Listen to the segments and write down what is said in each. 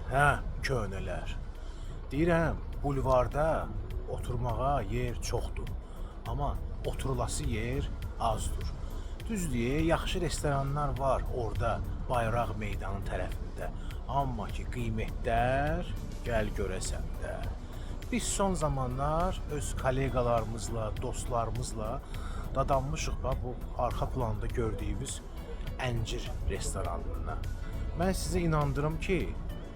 Hə, köhnələr. Deyirəm, bulvarda oturmağa yer çoxdur. Amma oturulası yer azdır. Düzdür, yaxşı restoranlar var orada, Bayraq meydanı tərəfində. Amma ki, qiymətlər gəl görəsən də. Biz son zamanlar öz kollegalarımızla, dostlarımızla dadanmışıq bu arxa planda gördüyümüz əncir restoranına. Mən sizə inandırım ki,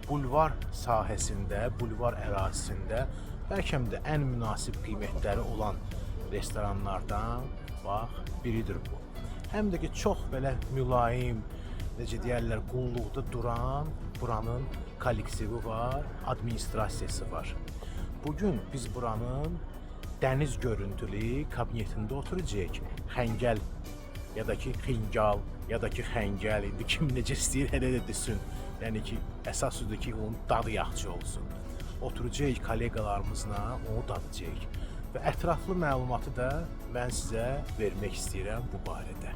bulvar sahəsində, bulvar ərazisində bəlkə də ən münasib qiymətləri olan restoranlardan bax biridir bu. Həm də ki, çox belə mülayim, necə deyərlər, qulluqda duran buranın kollektivi var, administrasiyası var. Bugün biz buranın dəniz görüntülü kabinetində oturacağıq. Xəngəl ya da ki xingal ya da ki xəngəl, indi kim necə istəyir elə də desin. Yəni ki, əsas odur ki, onun dadı yaxşı olsun. Oturacağıq kollegalarımızla, onu dadacağıq. Və ətraflı məlumatı da mən sizə vermək istəyirəm bu barədə.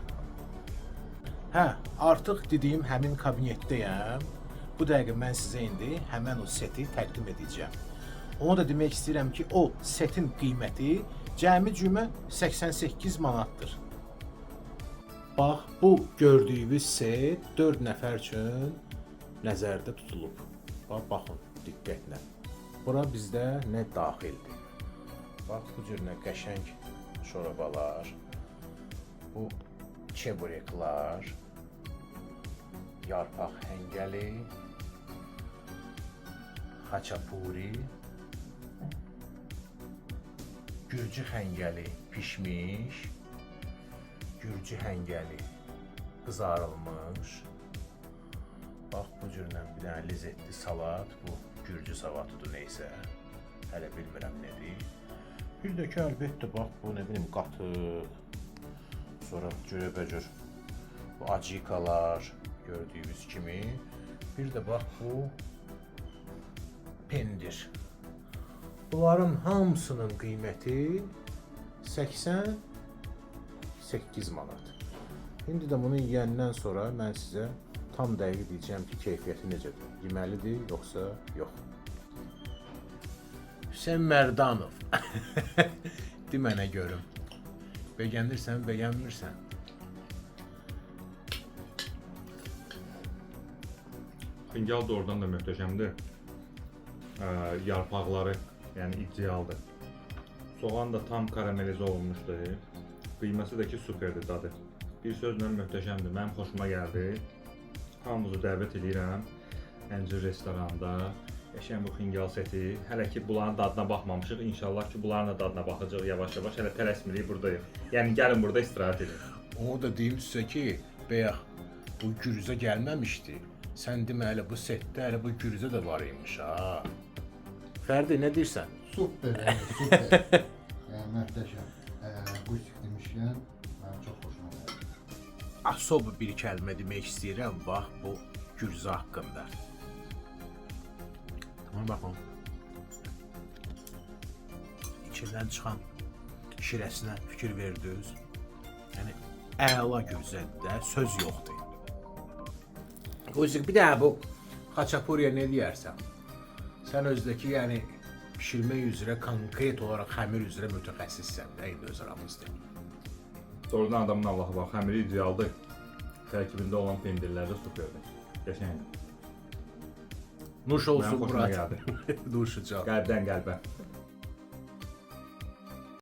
Hə, artıq dediyim həmin kabinetdəyəm. Bu dəqiqə mən sizə indi həmən o seti təqdim edəcəm. Onu da demək istəyirəm ki, o setin qiyməti cəmi cümə 88 manatdır. Bax, bu gördüyünüz set 4 nəfər üçün nəzərdə tutulub. Bax, baxın, diqqətlə. Bura bizdə nə daxildir? Bax, bu cür nə qəşəng şorabalar, bu çebureklar, yarpaq həngəli, xaçapuri, gürcü həngəli pişmiş, gürcü həngəli qızarılmış. Bax, bu cürlə bir dənə lezzetli salat, bu gürcü salatıdır neysə, hələ bilmirəm nədir. Bir də ki, əlbəttə, bax, bu nə bilim, qatıq, sonra cürəbəcür, bu acikalar gördüyünüz kimi. Bir də bax, bu pendir. Bunların hamısının qiyməti 88 manat. İndi də bunu yeyəndən sonra mən sizə tam dəqiq deyəcəm ki, keyfiyyəti necədir? Yeməlidir, yoxsa yox? Hüseyn Mərdanov. De mənə görüm. Bəyənirsən, bəyənmirsən. Xingal doğrudan da möhtəşəmdir. Yarpaqları, yəni idealdır. Soğan da tam karamelizə olunmuşdur. Qiyməsi də ki, superdir dadı. Bir sözlə möhtəşəmdir. Mənim xoşuma gəldi. Hamınızı dəvət edirəm. Əncir restoranda. Qəşəng bu xingal seti. Hələ ki, bunların dadına baxmamışıq. İnşallah ki, bunların da dadına baxacaq yavaş-yavaş. Hələ tələsmirik, buradayıq. Yəni, gəlin burada istirahət edin. Onu da deyim sizə ki, bəyək, bu gürüzə gəlməmişdi. Sən deməli, bu setdə hələ bu gürüzə də var imiş, ha. Fərdi, nə deyirsən? Super, super. Yəni, möhtəşəm. Qustik demişkən, mənim çox xoşuma gəldi. Asob bir kəlmə demək istəyirəm, bax, bu gürüzə haqqında. Tamam, baxın. İçindən çıxan şirəsinə fikir verdiniz. Yəni, əla gürüzədə söz yoxdur. Bir də bu xaçapuriya nə deyərsən? Sən özdəki, yəni, pişirmək üzrə, konkret olaraq xəmir üzrə mütəxəssissən də, indi öz aramızda. Doğrudan adamın Allahı var, xəmiri idealdır. Tərkibində olan pendirlər də superdir. Qəşəngdir. Nuş olsun Mənim xoşuma Murat. gəldi. Nuşucaq. Qəlbdən qəlbə.